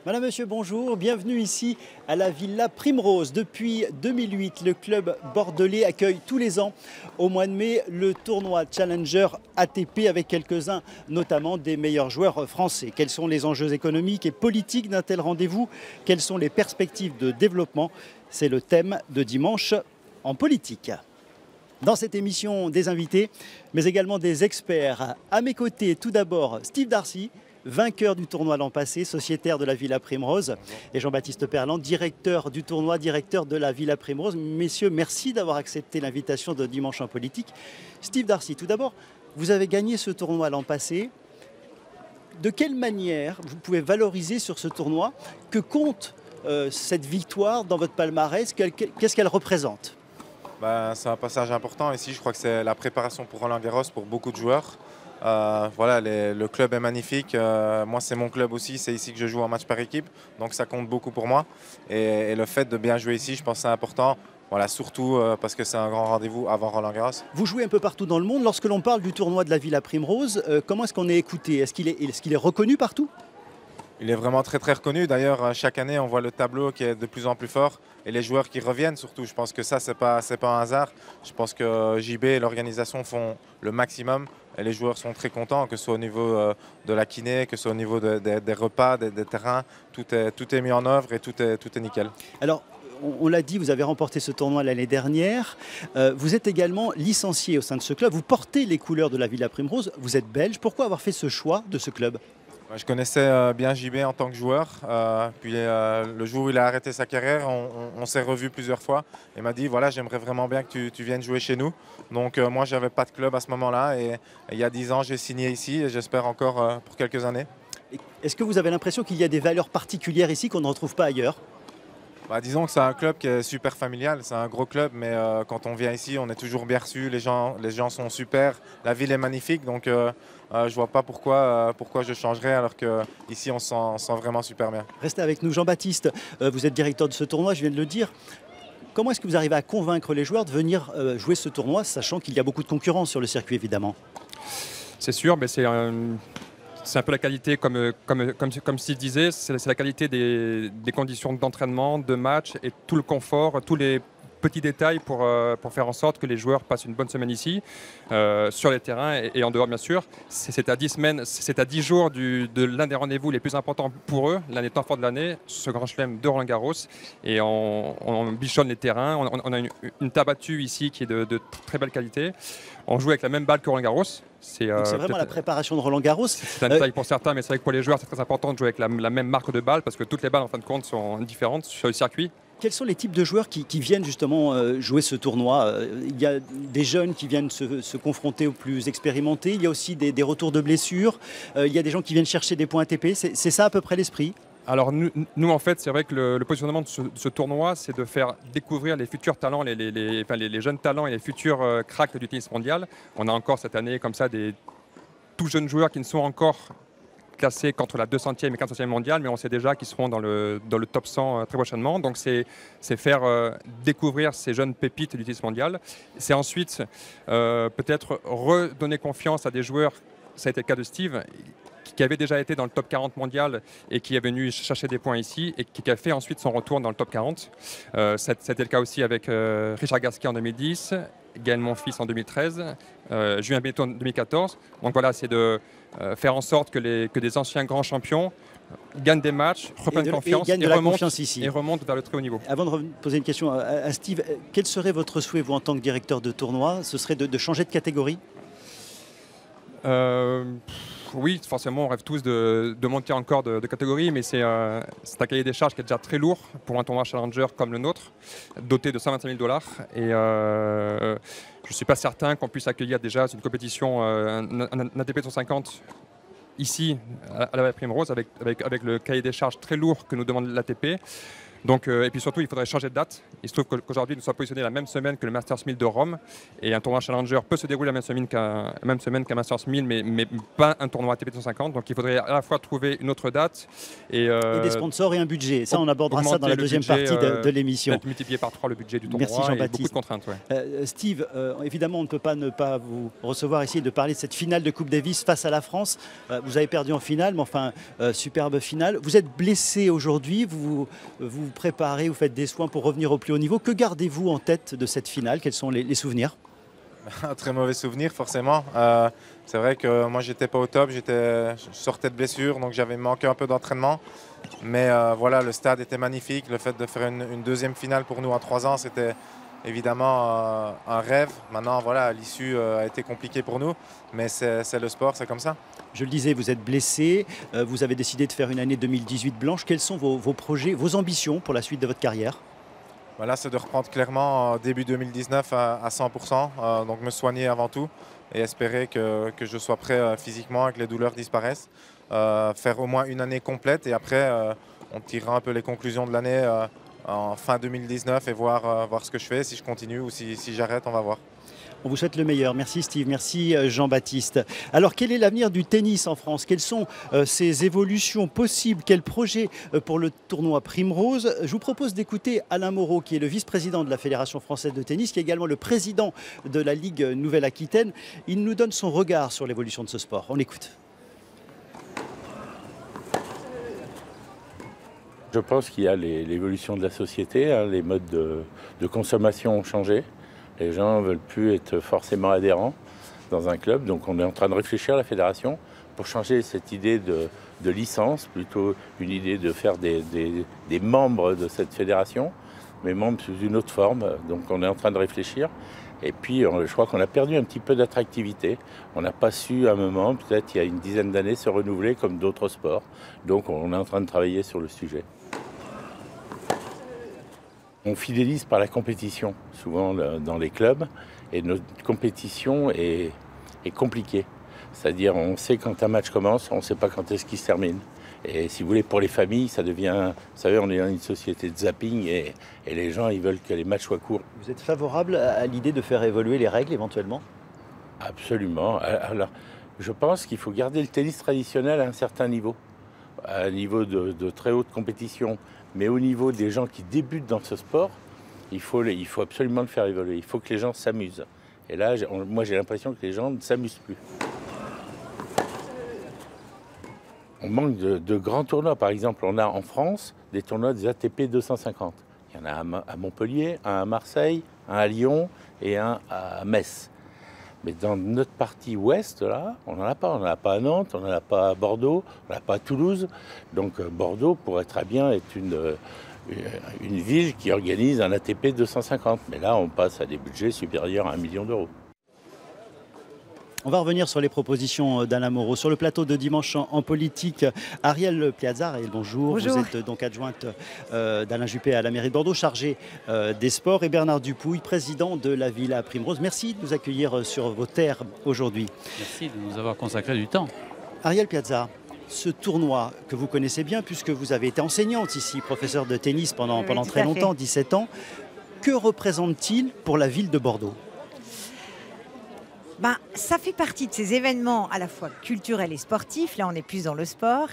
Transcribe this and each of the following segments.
Madame, Monsieur, bonjour. Bienvenue ici à la Villa Primrose. Depuis 2008, le club bordelais accueille tous les ans, au mois de mai, le tournoi Challenger ATP avec quelques-uns, notamment des meilleurs joueurs français. Quels sont les enjeux économiques et politiques d'un tel rendez-vous? Quelles sont les perspectives de développement? C'est le thème de dimanche en politique. Dans cette émission, des invités, mais également des experts. À mes côtés, tout d'abord, Steve Darcy, vainqueur du tournoi l'an passé, sociétaire de la Villa Primrose, et Jean-Baptiste Perland, directeur du tournoi, directeur de la Villa Primrose. Messieurs, merci d'avoir accepté l'invitation de Dimanche en politique. Steve Darcy, tout d'abord, vous avez gagné ce tournoi l'an passé. De quelle manière vous pouvez valoriser sur ce tournoi? Que compte cette victoire dans votre palmarès? Qu'est-ce qu'elle représente? C'est un passage important ici. Je crois que c'est la préparation pour Roland-Garros pour beaucoup de joueurs. Le club est magnifique. Moi, c'est mon club aussi. C'est ici que je joue en match par équipe. Donc, ça compte beaucoup pour moi. Et le fait de bien jouer ici, je pense que c'est important. Voilà, surtout parce que c'est un grand rendez-vous avant Roland-Garros. Vous jouez un peu partout dans le monde. Lorsque l'on parle du tournoi de la Villa Primrose, comment est-ce qu'on est écouté? Est-ce qu'il est reconnu partout? Il est vraiment très très reconnu. D'ailleurs, chaque année, on voit le tableau qui est de plus en plus fort et les joueurs qui reviennent surtout. Je pense que ça, c'est pas un hasard. Je pense que JB et l'organisation font le maximum et les joueurs sont très contents, que ce soit au niveau de la kiné, que ce soit au niveau des repas, des terrains. Tout est mis en œuvre et tout est nickel. Alors, on l'a dit, vous avez remporté ce tournoi l'année dernière. Vous êtes également licencié au sein de ce club. Vous portez les couleurs de la Villa Primrose. Vous êtes belge. Pourquoi avoir fait ce choix de ce club? Je connaissais bien JB en tant que joueur. Puis le jour où il a arrêté sa carrière, on s'est revus plusieurs fois. Il m'a dit voilà, j'aimerais vraiment bien que tu viennes jouer chez nous. Donc moi, j'avais pas de club à ce moment-là. Et il y a 10 ans, j'ai signé ici et j'espère encore pour quelques années. Est-ce que vous avez l'impression qu'il y a des valeurs particulières ici qu'on ne retrouve pas ailleurs? Disons que c'est un club qui est super familial, c'est un gros club, mais quand on vient ici, on est toujours bien reçu, les gens sont super, la ville est magnifique, donc je ne vois pas pourquoi je changerais alors qu'ici on se sent vraiment super bien. Restez avec nous, Jean-Baptiste, vous êtes directeur de ce tournoi, je viens de le dire. Comment est-ce que vous arrivez à convaincre les joueurs de venir jouer ce tournoi, sachant qu'il y a beaucoup de concurrence sur le circuit évidemment? C'est sûr, mais c'est un peu la qualité, comme Steve disait, c'est la qualité des conditions d'entraînement, de match et tout le confort, tous les petits détails pour faire en sorte que les joueurs passent une bonne semaine ici, sur les terrains et en dehors bien sûr. C'est à 10 semaines, c'est à 10 jours de l'un des rendez-vous les plus importants pour eux, l'un des temps forts de l'année, ce grand chelem de Roland-Garros. Et on bichonne les terrains, on a une terre battue ici qui est de très belle qualité. On joue avec la même balle que Roland-Garros. C'est vraiment la préparation de Roland-Garros. C'est un détail pour certains, mais c'est vrai que pour les joueurs, c'est très important de jouer avec la même marque de balle parce que toutes les balles, en fin de compte, sont différentes sur le circuit. Quels sont les types de joueurs qui viennent justement jouer ce tournoi? Il y a des jeunes qui viennent se confronter aux plus expérimentés. Il y a aussi des retours de blessures. Il y a des gens qui viennent chercher des points ATP. C'est ça à peu près l'esprit? Alors nous, en fait, c'est vrai que le positionnement de ce tournoi, c'est de faire découvrir les futurs talents, les jeunes talents et les futurs cracks du tennis mondial. On a encore cette année comme ça des tout jeunes joueurs qui ne sont encore classés qu'entre la 200e et 400e mondiale, mais on sait déjà qu'ils seront dans le top 100 très prochainement. Donc c'est faire découvrir ces jeunes pépites du tennis mondial. C'est ensuite peut-être redonner confiance à des joueurs, ça a été le cas de Steve, qui avait déjà été dans le top 40 mondial et qui est venu chercher des points ici et qui a fait ensuite son retour dans le top 40. C'était le cas aussi avec Richard Gasquet en 2010, Gaël Monfils en 2013, Julien Benneteau en 2014. Donc voilà, c'est de faire en sorte que des anciens grands champions gagnent des matchs, reprennent confiance et remontent vers le très haut niveau. Avant de poser une question à Steve, quel serait votre souhait, vous, en tant que directeur de tournoi? Ce serait de changer de catégorie? Oui, forcément, on rêve tous de monter encore de catégorie, mais c'est un cahier des charges qui est déjà très lourd pour un tournoi Challenger comme le nôtre, doté de 125 000 $. Et je ne suis pas certain qu'on puisse accueillir déjà une compétition, un ATP 250 ici, à la Primrose, avec le cahier des charges très lourd que nous demande l'ATP. Donc, et puis surtout, il faudrait changer de date. Il se trouve qu'aujourd'hui, nous sommes positionnés la même semaine que le Masters 1000 de Rome. Et un tournoi Challenger peut se dérouler la même semaine qu'un Masters 1000, mais pas un tournoi ATP 250. Donc il faudrait à la fois trouver une autre date. Et des sponsors et un budget. Ça, on abordera ça dans la deuxième partie de l'émission. Multiplier par 3 le budget du tournoi. Merci Jean-Baptiste. Beaucoup de contraintes. Ouais. Steve, évidemment, on ne peut pas ne pas vous recevoir ici et de parler de cette finale de Coupe Davis face à la France. Vous avez perdu en finale, mais enfin, superbe finale. Vous êtes blessé aujourd'hui, vous vous préparez, vous faites des soins pour revenir au plus haut niveau. Que gardez-vous en tête de cette finale? Quels sont les souvenirs? Un très mauvais souvenir, forcément. C'est vrai que moi, j'étais pas au top, je sortais de blessure, donc j'avais manqué un peu d'entraînement. Mais voilà, le stade était magnifique. Le fait de faire une deuxième finale pour nous en 3 ans, c'était évidemment un rêve. Maintenant, voilà, l'issue a été compliquée pour nous, mais c'est le sport, c'est comme ça. Je le disais, vous êtes blessé, vous avez décidé de faire une année 2018 blanche. Quels sont vos projets, vos ambitions pour la suite de votre carrière? Voilà, c'est de reprendre clairement début 2019 à 100%, donc me soigner avant tout et espérer que je sois prêt physiquement et que les douleurs disparaissent. Faire au moins une année complète et après on tirera un peu les conclusions de l'année en fin 2019 et voir ce que je fais, si je continue ou si j'arrête, on va voir. On vous souhaite le meilleur. Merci Steve, merci Jean-Baptiste. Alors quel est l'avenir du tennis en France? Quelles sont ces évolutions possibles? Quel projet pour le tournoi Primrose? Je vous propose d'écouter Alain Moreau, qui est le vice-président de la Fédération française de tennis, qui est également le président de la Ligue Nouvelle-Aquitaine. Il nous donne son regard sur l'évolution de ce sport. On l'écoute. Je pense qu'il y a l'évolution de la société, hein, les modes de consommation ont changé. Les gens ne veulent plus être forcément adhérents dans un club. Donc on est en train de réfléchir à la fédération pour changer cette idée de licence, plutôt une idée de faire des membres de cette fédération, mais membres sous une autre forme. Donc on est en train de réfléchir. Et puis je crois qu'on a perdu un petit peu d'attractivité. On n'a pas su à un moment, peut-être il y a une dizaine d'années, se renouveler comme d'autres sports. Donc on est en train de travailler sur le sujet. On fidélise par la compétition, souvent dans les clubs, et notre compétition est compliquée. C'est-à-dire, on sait quand un match commence, on ne sait pas quand est-ce qu'il se termine. Et si vous voulez, pour les familles, ça devient... Vous savez, on est dans une société de zapping et les gens, ils veulent que les matchs soient courts. Vous êtes favorable à l'idée de faire évoluer les règles éventuellement? Absolument. Alors, je pense qu'il faut garder le tennis traditionnel à un certain niveau, à un niveau de très haute compétition. Mais au niveau des gens qui débutent dans ce sport, il faut absolument le faire évoluer. Il faut que les gens s'amusent. Et là, moi, j'ai l'impression que les gens ne s'amusent plus. On manque de grands tournois. Par exemple, on a en France des tournois des ATP 250. Il y en a un à Montpellier, un à Marseille, un à Lyon et un à Metz. Mais dans notre partie ouest, là, on n'en a pas. On n'en a pas à Nantes, on n'en a pas à Bordeaux, on n'en a pas à Toulouse. Donc Bordeaux pourrait très bien être une ville qui organise un ATP 250. Mais là, on passe à des budgets supérieurs à 1 million d'euros. On va revenir sur les propositions d'Alain Moreau. Sur le plateau de dimanche en politique, Ariel Piazza, bonjour. Vous êtes donc adjointe d'Alain Juppé à la mairie de Bordeaux, chargée des sports, et Bernard Dupouille, président de la Villa Primrose. Merci de nous accueillir sur vos terres aujourd'hui. Merci de nous avoir consacré du temps. Ariel Piazza, ce tournoi que vous connaissez bien, puisque vous avez été enseignante ici, professeure de tennis pendant très longtemps, 17 ans, que représente-t-il pour la ville de Bordeaux ? Ça fait partie de ces événements à la fois culturels et sportifs, là on est plus dans le sport,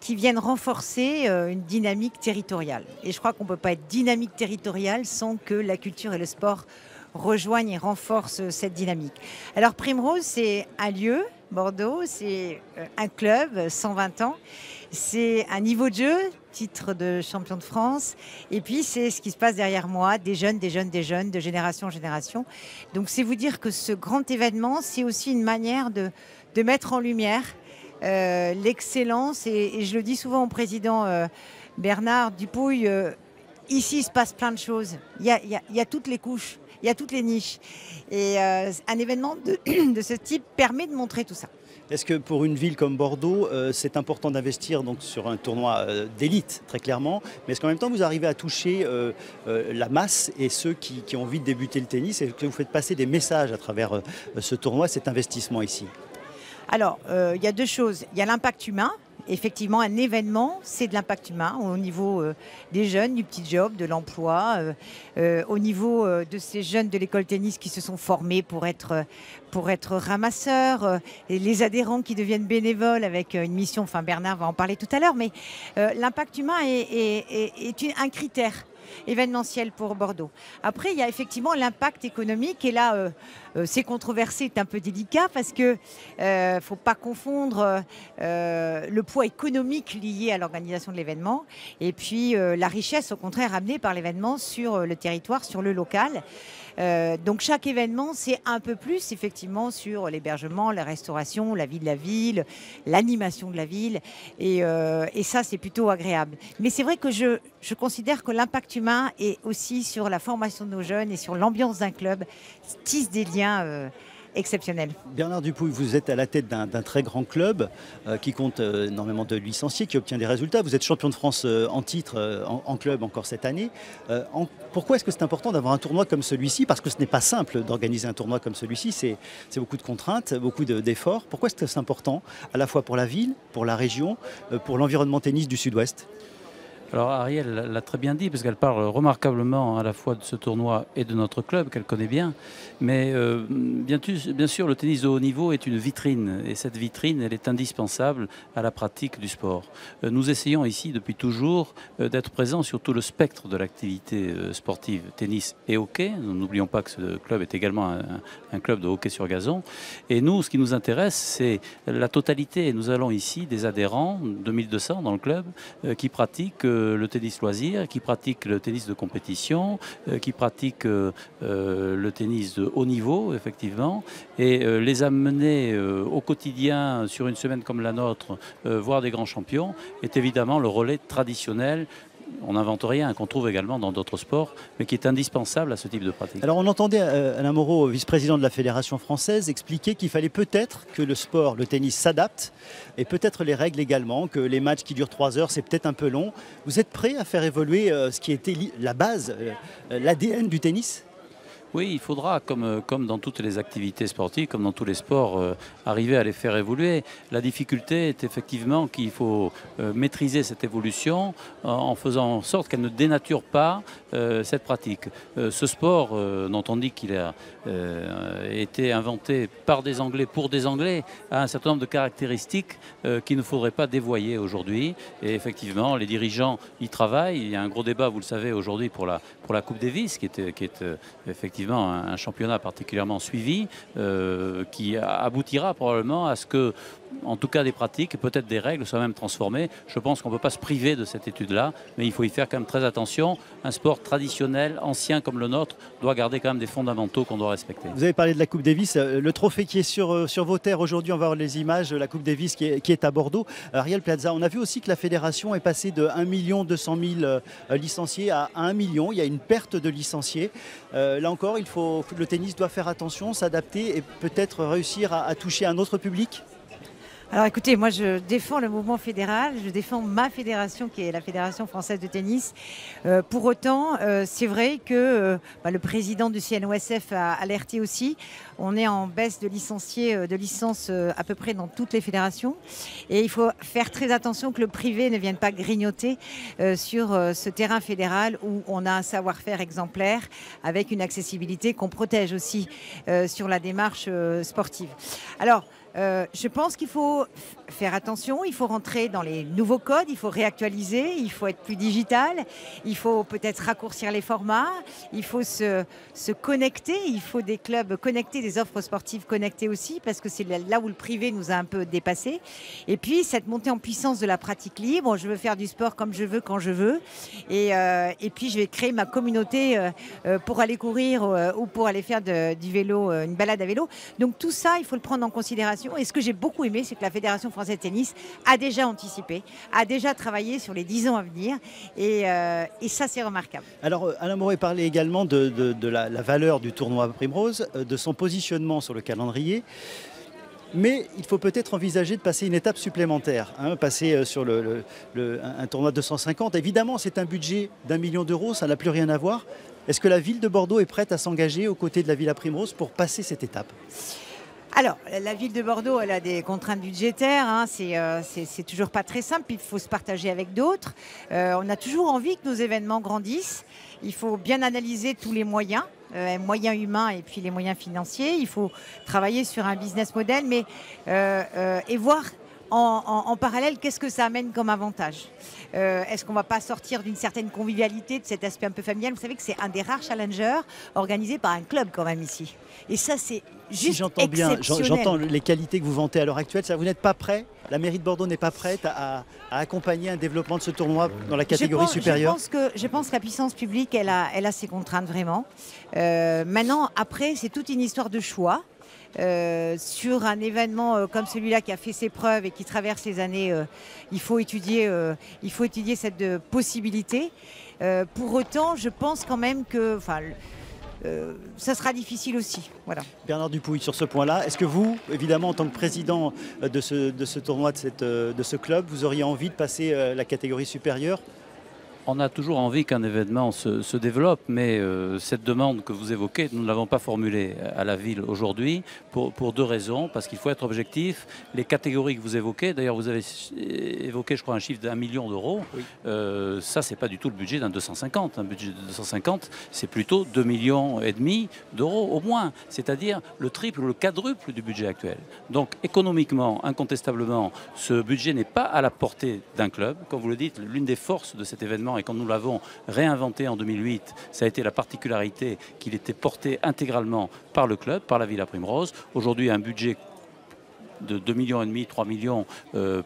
qui viennent renforcer une dynamique territoriale. Et je crois qu'on ne peut pas être dynamique territoriale sans que la culture et le sport rejoignent et renforcent cette dynamique. Alors Primrose, c'est un lieu, Bordeaux, c'est un club, 120 ans, c'est un niveau de jeu, titre de champion de France, et puis c'est ce qui se passe derrière moi, des jeunes, de génération en génération. Donc c'est vous dire que ce grand événement, c'est aussi une manière de mettre en lumière l'excellence, et je le dis souvent au président Bernard Dupouille, ici il se passe plein de choses, il y a toutes les couches, il y a toutes les niches, et un événement de ce type permet de montrer tout ça. Est-ce que pour une ville comme Bordeaux, c'est important d'investir donc sur un tournoi d'élite, très clairement, mais est-ce qu'en même temps vous arrivez à toucher la masse et ceux qui ont envie de débuter le tennis, et que vous faites passer des messages à travers ce tournoi, cet investissement ici? Alors, il y a deux choses. Il y a l'impact humain. effectivement, un événement, c'est de l'impact humain au niveau des jeunes, du petit job, de l'emploi, au niveau de ces jeunes de l'école tennis qui se sont formés pour être ramasseurs, et les adhérents qui deviennent bénévoles avec une mission, enfin Bernard va en parler tout à l'heure, mais l'impact humain est un critère événementiel pour Bordeaux. Après, il y a effectivement l'impact économique et là, c'est controversé, c'est un peu délicat parce que faut pas confondre le poids économique lié à l'organisation de l'événement et puis la richesse au contraire amenée par l'événement sur le territoire, sur le local. Donc chaque événement, c'est un peu plus effectivement sur l'hébergement, la restauration, la vie de la ville, l'animation de la ville. Et ça, c'est plutôt agréable. Mais c'est vrai que je considère que l'impact humain est aussi sur la formation de nos jeunes et sur l'ambiance d'un club, tisse des liens exceptionnel. Bernard Dupuy, vous êtes à la tête d'un très grand club qui compte énormément de licenciés, qui obtient des résultats. Vous êtes champion de France en titre en club encore cette année. Pourquoi est-ce que c'est important d'avoir un tournoi comme celui-ci? Parce que ce n'est pas simple d'organiser un tournoi comme celui-ci. C'est beaucoup de contraintes, beaucoup d'efforts. Pourquoi est-ce que c'est important à la fois pour la ville, pour la région, pour l'environnement tennis du Sud-Ouest? Alors Ariel l'a très bien dit, parce qu'elle parle remarquablement à la fois de ce tournoi et de notre club, qu'elle connaît bien. Mais bien sûr, le tennis de haut niveau est une vitrine. Et cette vitrine, elle est indispensable à la pratique du sport. Nous essayons ici, depuis toujours, d'être présents sur tout le spectre de l'activité sportive, tennis et hockey. Nous n'oublions pas que ce club est également un club de hockey sur gazon. Et nous, ce qui nous intéresse, c'est la totalité. Nous avons ici des adhérents, 2200 dans le club, qui pratiquent le tennis loisir, qui pratiquent le tennis de compétition, qui pratiquent le tennis de haut niveau, effectivement, et les amener au quotidien sur une semaine comme la nôtre, voir des grands champions, est évidemment le relais traditionnel. On n'invente rien, qu'on trouve également dans d'autres sports, mais qui est indispensable à ce type de pratique. Alors on entendait Alain Moreau, vice-président de la Fédération française, expliquer qu'il fallait peut-être que le sport, le tennis, s'adapte, et peut-être les règles également, que les matchs qui durent 3 heures, c'est peut-être un peu long. Vous êtes prêt à faire évoluer ce qui était la base, l'ADN du tennis ? Oui, il faudra, comme dans toutes les activités sportives, comme dans tous les sports, arriver à les faire évoluer. La difficulté est effectivement qu'il faut maîtriser cette évolution en faisant en sorte qu'elle ne dénature pas cette pratique. Ce sport, dont on dit qu'il a été inventé par des Anglais pour des Anglais, a un certain nombre de caractéristiques qu'il ne faudrait pas dévoyer aujourd'hui. Et effectivement, les dirigeants y travaillent. Il y a un gros débat, vous le savez, aujourd'hui pour la Coupe Davis, qui est effectivement un championnat particulièrement suivi, qui aboutira probablement à ce que, en tout cas des pratiques, peut-être des règles, soient même transformées. Je pense qu'on ne peut pas se priver de cette étude-là, mais il faut y faire quand même très attention. Un sport traditionnel, ancien comme le nôtre, doit garder quand même des fondamentaux qu'on doit respecter. Vous avez parlé de la Coupe Davis, le trophée qui est sur vos terres aujourd'hui, on va voir les images, la Coupe Davis qui est à Bordeaux. Ariel Plaza, on a vu aussi que la fédération est passée de 1 200 000 licenciés à 1 million. Il y a une perte de licenciés. Là encore, le tennis doit faire attention, s'adapter et peut-être réussir à toucher un autre public. Alors écoutez, moi je défends le mouvement fédéral, je défends ma fédération qui est la Fédération française de tennis. Pour autant, c'est vrai que le président du CNOSF a alerté aussi. On est en baisse de licenciés, de licences à peu près dans toutes les fédérations. Et il faut faire très attention que le privé ne vienne pas grignoter sur ce terrain fédéral où on a un savoir-faire exemplaire avec une accessibilité qu'on protège aussi sur la démarche sportive. Alors, je pense qu'il faut faire attention, il faut rentrer dans les nouveaux codes, il faut réactualiser, il faut être plus digital, il faut peut-être raccourcir les formats, il faut se connecter, il faut des clubs connectés, des offres sportives connectées aussi, parce que c'est là où le privé nous a un peu dépassés. Et puis cette montée en puissance de la pratique libre, je veux faire du sport comme je veux, quand je veux, et puis je vais créer ma communauté pour aller courir ou pour aller faire du vélo, une balade à vélo. Donc tout ça, il faut le prendre en considération. Et ce que j'ai beaucoup aimé, c'est que la Fédération française de tennis a déjà anticipé, a déjà travaillé sur les 10 ans à venir. Et ça, c'est remarquable. Alors, Alain Moreau parlait également de la valeur du tournoi Primrose, de son positionnement sur le calendrier. Mais il faut peut-être envisager de passer une étape supplémentaire, passer sur un tournoi de 250. Évidemment, c'est un budget d'1 million d'euros, ça n'a plus rien à voir. Est-ce que la ville de Bordeaux est prête à s'engager aux côtés de la Villa Primrose pour passer cette étape ? Alors, la ville de Bordeaux, elle a des contraintes budgétaires. Hein, c'est toujours pas très simple. Il faut se partager avec d'autres. On a toujours envie que nos événements grandissent. Il faut bien analyser tous les moyens humains et puis les moyens financiers. Il faut travailler sur un business model, et voir en parallèle qu'est-ce que ça amène comme avantage. Est-ce qu'on ne va pas sortir d'une certaine convivialité, de cet aspect un peu familial? Vous savez que c'est un des rares challengers organisés par un club quand même ici. Et ça, c'est juste j'entends bien, exceptionnel. j'entends les qualités que vous vantez à l'heure actuelle. Ça, vous n'êtes pas prêt, la mairie de Bordeaux n'est pas prête à accompagner un développement de ce tournoi dans la catégorie supérieure? Je pense que la puissance publique, elle a ses contraintes vraiment. Maintenant, après, c'est toute une histoire de choix. Sur un événement comme celui-là qui a fait ses preuves et qui traverse les années, il faut étudier cette possibilité. Pour autant, je pense quand même que ça sera difficile aussi. Voilà. Bernard Dupuy, sur ce point-là, est-ce que vous, évidemment, en tant que président de ce tournoi, de ce club, vous auriez envie de passer la catégorie supérieure? On a toujours envie qu'un événement se développe, mais cette demande que vous évoquez, nous ne l'avons pas formulée à la ville aujourd'hui pour deux raisons. Parce qu'il faut être objectif. Les catégories que vous évoquez, d'ailleurs vous avez évoqué, je crois, un chiffre d'1 million d'euros. Oui. Ça, c'est pas du tout le budget d'un 250. Un budget de 250, c'est plutôt 2,5 millions d'euros au moins. C'est-à-dire le triple ou le quadruple du budget actuel. Donc économiquement, incontestablement, ce budget n'est pas à la portée d'un club. Comme vous le dites, l'une des forces de cet événement, et quand nous l'avons réinventé en 2008, ça a été la particularité qu'il était porté intégralement par le club, par la Villa Primrose. Aujourd'hui, un budget de 2,5 millions, 3 millions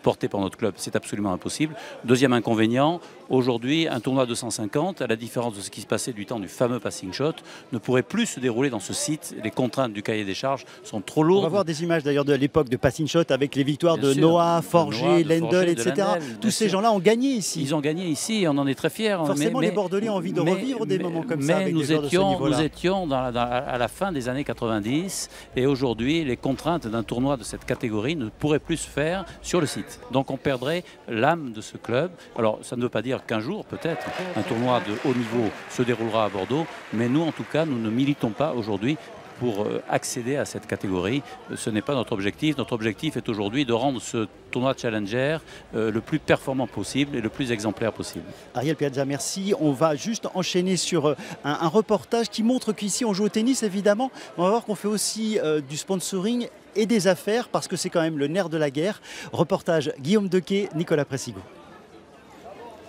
porté par notre club, c'est absolument impossible. Deuxième inconvénient, aujourd'hui, un tournoi de 150, à la différence de ce qui se passait du temps du fameux passing shot, ne pourrait plus se dérouler dans ce site. Les contraintes du cahier des charges sont trop lourdes. On va voir des images d'ailleurs de l'époque de passing shot avec les victoires de Noah, Forger, Lendl, etc. Tous ces gens-là ont gagné ici. Ils ont gagné ici et on en est très fiers. Forcément, les Bordelais ont envie de revivre des moments comme ça. Mais nous étions à la fin des années 90 et aujourd'hui, les contraintes d'un tournoi de cette catégorie ne pourrait plus se faire sur le site. Donc on perdrait l'âme de ce club. Alors ça ne veut pas dire qu'un jour, peut-être, un tournoi de haut niveau se déroulera à Bordeaux, mais nous, en tout cas, nous ne militons pas aujourd'hui pour accéder à cette catégorie. Ce n'est pas notre objectif. Notre objectif est aujourd'hui de rendre ce tournoi Challenger le plus performant possible et le plus exemplaire possible. Ariel Piazza, merci. On va juste enchaîner sur un reportage qui montre qu'ici on joue au tennis, évidemment. On va voir qu'on fait aussi du sponsoring et des affaires, parce que c'est quand même le nerf de la guerre. Reportage Guillaume Dequet, Nicolas Pressigo.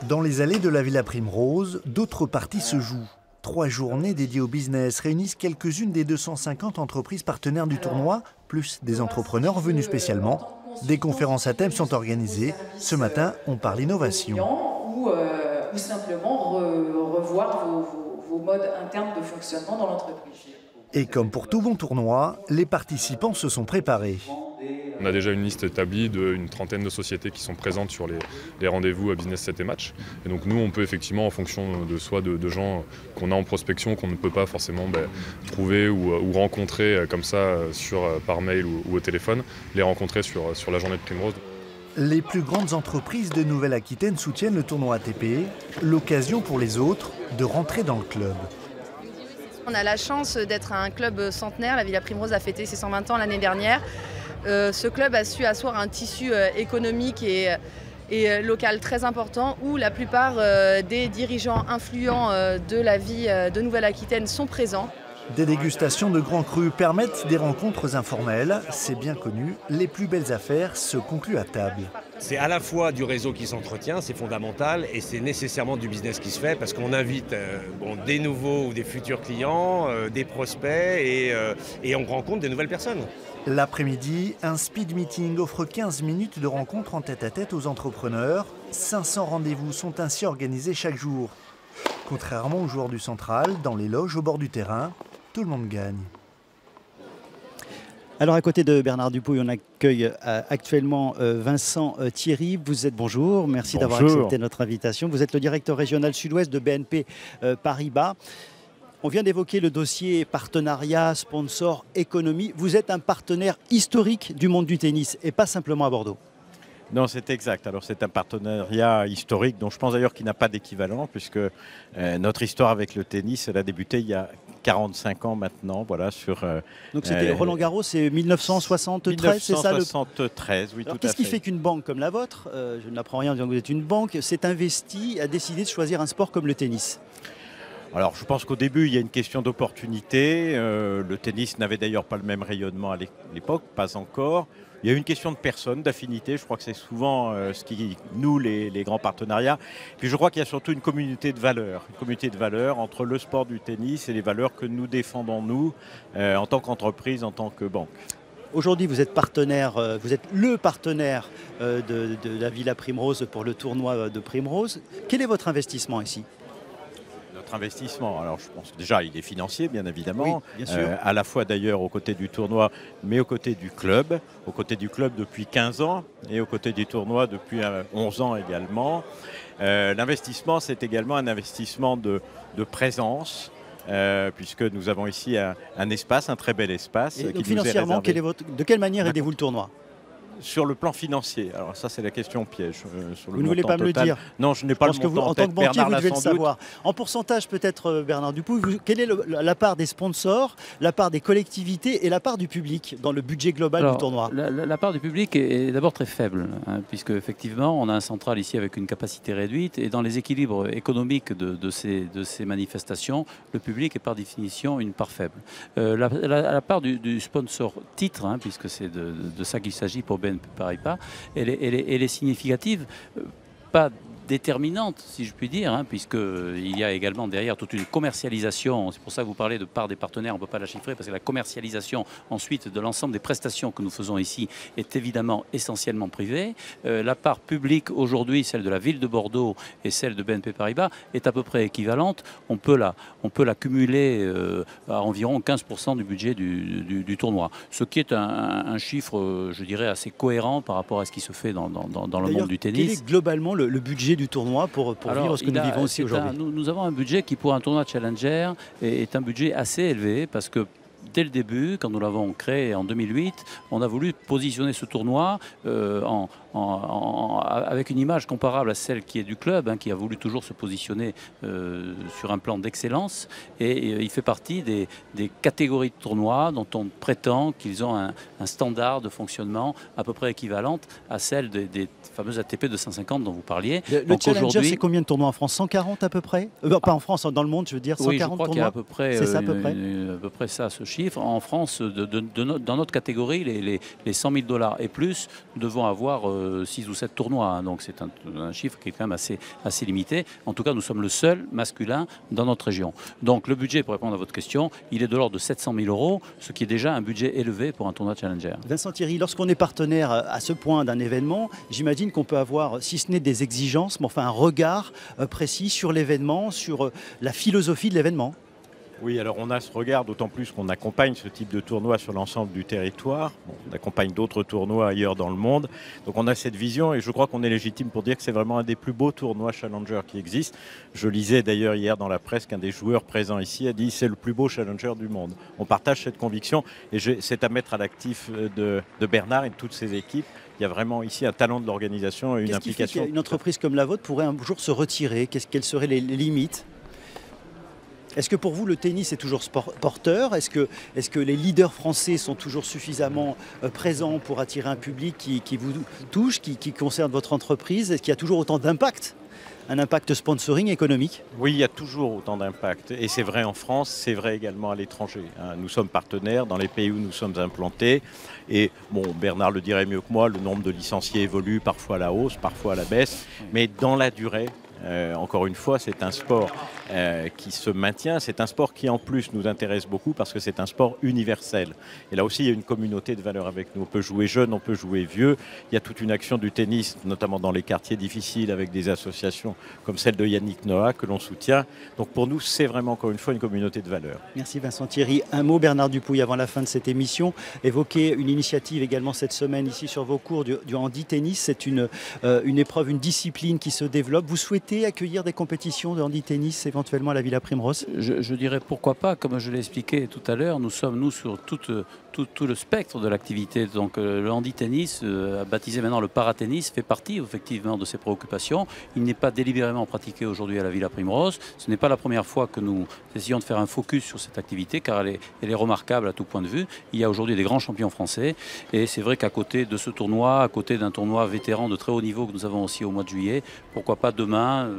Dans les allées de la Villa Primrose, d'autres parties se jouent. 3 journées dédiées au business réunissent quelques-unes des 250 entreprises partenaires du tournoi, plus des entrepreneurs venus spécialement. Des conférences à thème sont organisées. Ce matin, on parle innovation. Ou simplement revoir vos modes internes de fonctionnement dans l'entreprise. Et comme pour tout bon tournoi, les participants se sont préparés. On a déjà une liste établie d'une trentaine de sociétés qui sont présentes sur les rendez-vous à Business 7 et Match. Et donc nous, on peut effectivement, en fonction de gens qu'on a en prospection, qu'on ne peut pas forcément trouver ou rencontrer comme ça par mail ou au téléphone, les rencontrer sur la journée de Primrose. Les plus grandes entreprises de Nouvelle-Aquitaine soutiennent le tournoi ATP, l'occasion pour les autres de rentrer dans le club. On a la chance d'être un club centenaire. La Villa Primrose a fêté ses 120 ans l'année dernière. Ce club a su asseoir un tissu économique et local très important où la plupart des dirigeants influents de la vie de Nouvelle-Aquitaine sont présents. Des dégustations de grands crus permettent des rencontres informelles. C'est bien connu, les plus belles affaires se concluent à table. C'est à la fois du réseau qui s'entretient, c'est fondamental, et c'est nécessairement du business qui se fait parce qu'on invite des nouveaux ou des futurs clients, des prospects et on rencontre des nouvelles personnes. L'après-midi, un speed meeting offre 15 minutes de rencontre en tête-à-tête aux entrepreneurs. 500 rendez-vous sont ainsi organisés chaque jour. Contrairement aux joueurs du Central, dans les loges au bord du terrain, tout le monde gagne. Alors à côté de Bernard Dupuy, on accueille actuellement Vincent Thierry. Vous êtes bonjour, merci d'avoir accepté notre invitation. Vous êtes le directeur régional sud-ouest de BNP Paribas. On vient d'évoquer le dossier partenariat, sponsor, économie. Vous êtes un partenaire historique du monde du tennis et pas simplement à Bordeaux. Non, c'est exact. Alors c'est un partenariat historique dont je pense d'ailleurs qu'il n'a pas d'équivalent puisque notre histoire avec le tennis, elle a débuté il y a 45 ans maintenant. Voilà, donc c'était Roland Garros, c'est 1973, c'est ça 1973, oui, tout à fait. Qu'est-ce qui fait qu'une banque comme la vôtre, je n'apprends rien en disant que vous êtes une banque, s'est investie, a décidé de choisir un sport comme le tennis? Alors je pense qu'au début, il y a une question d'opportunité. Le tennis n'avait d'ailleurs pas le même rayonnement à l'époque, pas encore. Il y a une question de personnes, d'affinité. Je crois que c'est souvent ce qui noue les grands partenariats. Puis je crois qu'il y a surtout une communauté de valeurs entre le sport du tennis et les valeurs que nous défendons, nous, en tant qu'entreprise, en tant que banque. Aujourd'hui, vous êtes partenaire, vous êtes le partenaire de la Villa Primrose pour le tournoi de Primrose. Quel est votre investissement ici ? Notre investissement, alors je pense que déjà il est financier bien évidemment, oui, bien sûr. À la fois d'ailleurs aux côtés du tournoi mais aux côtés du club depuis 15 ans et aux côtés du tournoi depuis 11 ans également. L'investissement c'est également un investissement de présence. Puisque nous avons ici un espace, un très bel espace. Et donc financièrement, de quelle manière aidez-vous le tournoi ? Sur le plan financier, alors ça c'est la question piège. Vous ne voulez pas me le dire? Non, je n'ai pas le montant en tête. En tant que banquier, vous devez le savoir. En pourcentage peut-être, Bernard Dupuy, quelle est la part des sponsors, la part des collectivités et la part du public dans le budget global du tournoi? La part du public est d'abord très faible, puisque effectivement on a un central ici avec une capacité réduite et dans les équilibres économiques de ces manifestations, le public est par définition une part faible. La part du sponsor titre, puisque c'est de ça qu'il s'agit pour BNP Paribas, elle est significative, pas déterminante, si je puis dire, puisqu'il y a également derrière toute une commercialisation. C'est pour ça que vous parlez de part des partenaires, on ne peut pas la chiffrer, parce que la commercialisation ensuite de l'ensemble des prestations que nous faisons ici est évidemment essentiellement privée. La part publique aujourd'hui, celle de la ville de Bordeaux et celle de BNP Paribas, est à peu près équivalente. On peut la cumuler à environ 15% du budget du tournoi, ce qui est un chiffre, je dirais, assez cohérent par rapport à ce qui se fait dans le monde du tennis. Quel est globalement le budget du tournoi pour vivre ce que nous vivons aussi aujourd'hui? Nous avons un budget qui, pour un tournoi Challenger, est un budget assez élevé parce que dès le début, quand nous l'avons créé en 2008, on a voulu positionner ce tournoi avec une image comparable à celle qui est du club, qui a voulu toujours se positionner sur un plan d'excellence. Et il fait partie des catégories de tournois dont on prétend qu'ils ont un standard de fonctionnement à peu près équivalente à celle des fameuses ATP 250 dont vous parliez. Le Challenger, c'est combien de tournois en France? 140 à peu près? Pas en France, dans le monde, je veux dire, 140 oui, je crois qu'il y a à peu près, c'est ça, à peu près ça, ce chiffre. En France, dans notre catégorie, les 100 000 $ et plus, nous devons avoir 6 ou 7 tournois. Donc c'est un chiffre qui est quand même assez limité. En tout cas, nous sommes le seul masculin dans notre région. Donc le budget, pour répondre à votre question, il est de l'ordre de 700 000 €, ce qui est déjà un budget élevé pour un tournoi Challenger. Vincent Thierry, lorsqu'on est partenaire à ce point d'un événement, j'imagine qu'on peut avoir, si ce n'est des exigences, mais enfin un regard précis sur l'événement, sur la philosophie de l'événement. Oui, alors on a ce regard, d'autant plus qu'on accompagne ce type de tournoi sur l'ensemble du territoire. On accompagne d'autres tournois ailleurs dans le monde. Donc on a cette vision et je crois qu'on est légitime pour dire que c'est vraiment un des plus beaux tournois Challenger qui existent. Je lisais d'ailleurs hier dans la presse qu'un des joueurs présents ici a dit c'est le plus beau Challenger du monde. On partage cette conviction et c'est à mettre à l'actif de Bernard et de toutes ses équipes. Il y a vraiment ici un talent de l'organisation et une implication. Qu'est-ce qui fait qu'une entreprise comme la vôtre pourrait un jour se retirer? Quelles seraient les limites? Est-ce que pour vous, le tennis est toujours porteur? Est-ce que les leaders français sont toujours suffisamment présents pour attirer un public qui vous touche, qui concerne votre entreprise? Est-ce qu'il y a toujours autant d'impact? Un impact sponsoring économique? Oui, il y a toujours autant d'impact. Et c'est vrai en France, c'est vrai également à l'étranger. Nous sommes partenaires dans les pays où nous sommes implantés. Et bon, Bernard le dirait mieux que moi, le nombre de licenciés évolue parfois à la hausse, parfois à la baisse. Mais dans la durée, encore une fois, c'est un sport qui se maintient. C'est un sport qui, en plus, nous intéresse beaucoup parce que c'est un sport universel. Et là aussi, il y a une communauté de valeurs avec nous. On peut jouer jeune, on peut jouer vieux. Il y a toute une action du tennis, notamment dans les quartiers difficiles, avec des associations comme celle de Yannick Noah, que l'on soutient. Donc pour nous, c'est vraiment, encore une fois, une communauté de valeurs. Merci Vincent Thierry. Un mot, Bernard Dupuy, avant la fin de cette émission. Évoquer une initiative également cette semaine ici sur vos cours du handi-tennis. C'est une épreuve, une discipline qui se développe. Vous souhaitez accueillir des compétitions de handi-tennis éventuellement à la Villa Primrose? Je dirais pourquoi pas, comme je l'ai expliqué tout à l'heure, nous sommes sur tout le spectre de l'activité. Donc le handi-tennis, baptisé maintenant le paratennis, fait partie effectivement de ces préoccupations. Il n'est pas délibérément pratiqué aujourd'hui à la Villa Primrose. Ce n'est pas la première fois que nous essayons de faire un focus sur cette activité, car elle est remarquable à tout point de vue. Il y a aujourd'hui des grands champions français, et c'est vrai qu'à côté de ce tournoi, à côté d'un tournoi vétéran de très haut niveau que nous avons aussi au mois de juillet, pourquoi pas demain,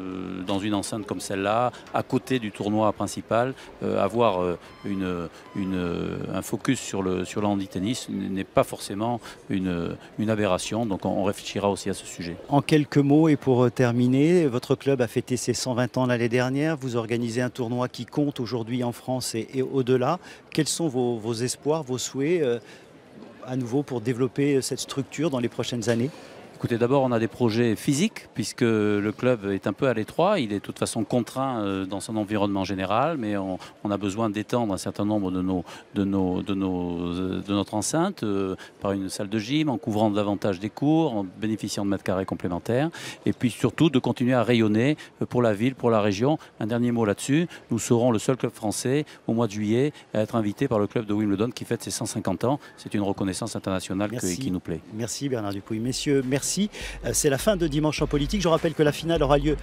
dans une enceinte comme celle-là, à côté du tournoi principal, avoir un focus sur le handi-tennis n'est pas forcément une aberration. Donc on réfléchira aussi à ce sujet. En quelques mots et pour terminer, votre club a fêté ses 120 ans l'année dernière. Vous organisez un tournoi qui compte aujourd'hui en France et au-delà. Quels sont vos espoirs, vos souhaits à nouveau pour développer cette structure dans les prochaines années? Écoutez, d'abord, on a des projets physiques, puisque le club est un peu à l'étroit. Il est de toute façon contraint dans son environnement général, mais on a besoin d'étendre un certain nombre de notre enceinte par une salle de gym, en couvrant davantage des cours, en bénéficiant de mètres carrés complémentaires, et puis surtout de continuer à rayonner pour la ville, pour la région. Un dernier mot là-dessus, nous serons le seul club français au mois de juillet à être invité par le club de Wimbledon qui fête ses 150 ans. C'est une reconnaissance internationale qui nous plaît. Merci Bernard Dupuy. Messieurs, merci. C'est la fin de Dimanche en politique. Je rappelle que la finale aura lieu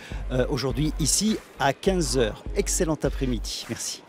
aujourd'hui ici à 15 h. Excellent après-midi. Merci.